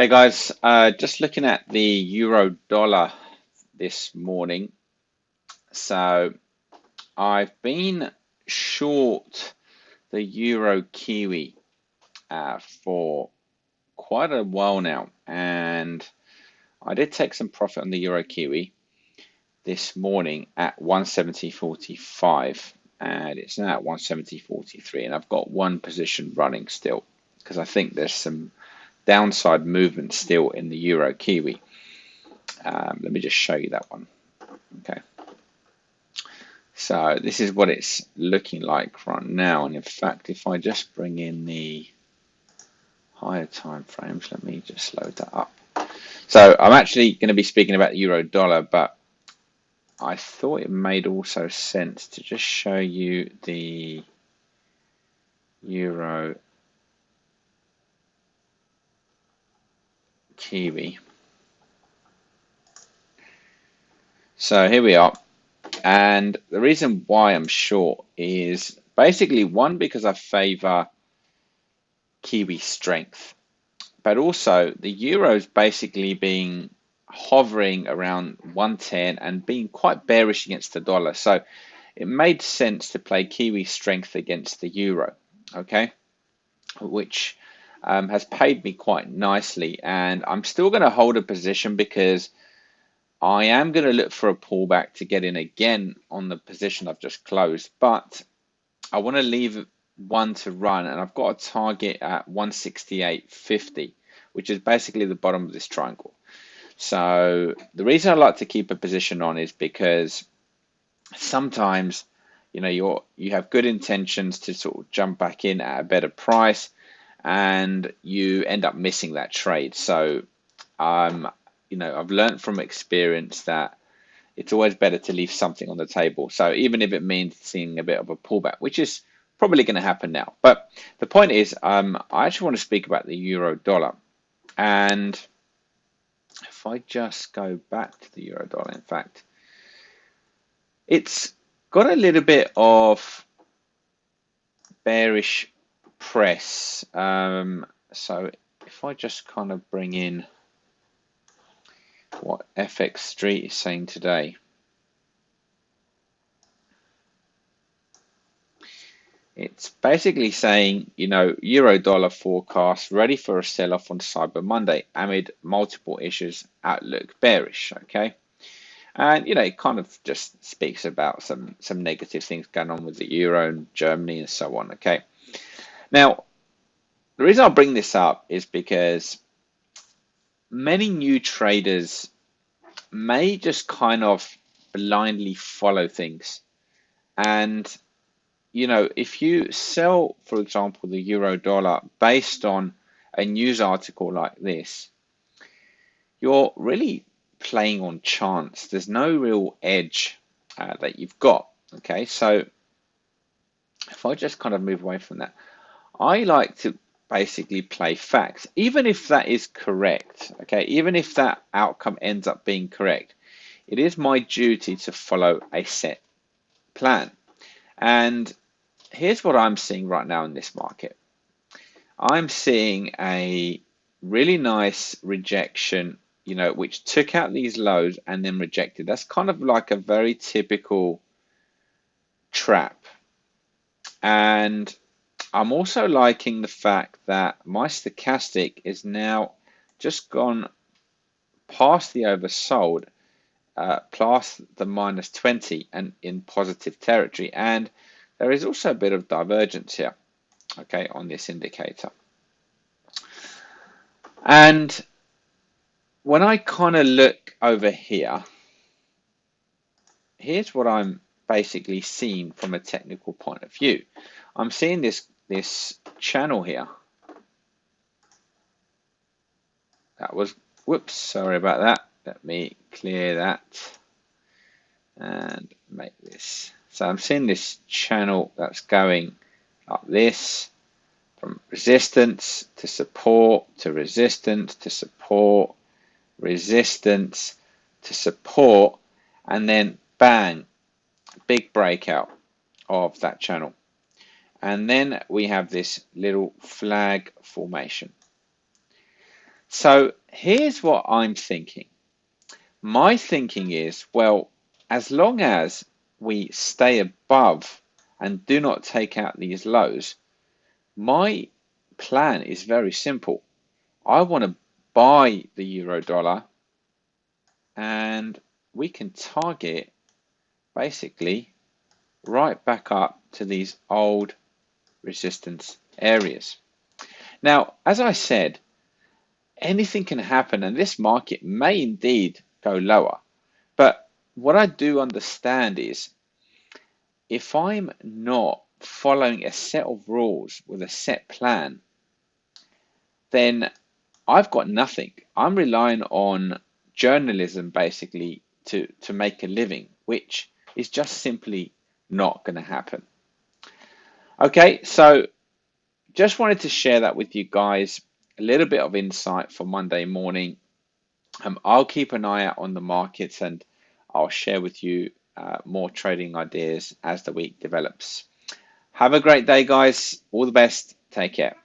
Hey guys, just looking at the euro dollar this morning. So I've been short the euro kiwi for quite a while now, and I did take some profit on the euro kiwi this morning at 170.45, and it's now at 170.43, and I've got one position running still because I think there's some downside movement still in the euro kiwi. Let me just show you that one. Okay, so this is what it's looking like right now, and in fact, if I just bring in the higher time frames, let me just load that up. So I'm actually going to be speaking about the euro dollar, but I thought it made also sense to just show you the euro kiwi. So here we are. And the reason why I'm short is basically one, because I favor kiwi strength, but also the euro's basically being hovering around 110 and being quite bearish against the dollar. So it made sense to play kiwi strength against the euro, okay, which has paid me quite nicely. And I'm still going to hold a position because I am going to look for a pullback to get in again on the position I've just closed, but I want to leave one to run, and I've got a target at 168.50, which is basically the bottom of this triangle. So the reason I like to keep a position on is because sometimes, you know, you have good intentions to sort of jump back in at a better price, and you end up missing that trade. So you know, I've learned from experience that it's always better to leave something on the table. So even if it means seeing a bit of a pullback, which is probably going to happen now. But the point is, I actually want to speak about the euro dollar. And if I just go back to the euro dollar, in fact, it's got a little bit of bearish press. So if I just kind of bring in what FX Street is saying today. It's basically saying, you know, euro dollar forecast ready for a sell-off on Cyber Monday amid multiple issues, outlook bearish. Okay, and you know, it kind of just speaks about some negative things going on with the euro and Germany and so on. Okay, now the reason I'll bring this up is because many new traders may just kind of blindly follow things. And, you know, if you sell, for example, the euro dollar based on a news article like this, you're really playing on chance. There's no real edge that you've got. Okay, so if I just kind of move away from that, I like to basically play facts, even if that is correct. Okay, even if that outcome ends up being correct, it is my duty to follow a set plan. And here's what I'm seeing right now in this market. I'm seeing a really nice rejection, you know, which took out these lows and then rejected. That's kind of like a very typical trap. And I'm also liking the fact that my stochastic is now just gone past the oversold, past the -20 and in positive territory. And there is also a bit of divergence here, okay, on this indicator. And when I kind of look over here, here's what I'm basically seeing from a technical point of view. I'm seeing this channel here. That was, whoops, sorry about that. Let me clear that and make this. So I'm seeing this channel that's going like this, from resistance to support to resistance to support, resistance to support, and then bang, big breakout of that channel. And then we have this little flag formation. So here's what I'm thinking. My thinking is, well, as long as we stay above and do not take out these lows, my plan is very simple. I want to buy the euro dollar and we can target basically right back up to these old resistance areas. Now, as I said, anything can happen and this market may indeed go lower. But what I do understand is if I'm not following a set of rules with a set plan, then I've got nothing. I'm relying on journalism basically to make a living, which is just simply not going to happen. Okay, so just wanted to share that with you guys, a little bit of insight for Monday morning. I'll keep an eye out on the markets and I'll share with you more trading ideas as the week develops. Have a great day, guys. All the best. Take care.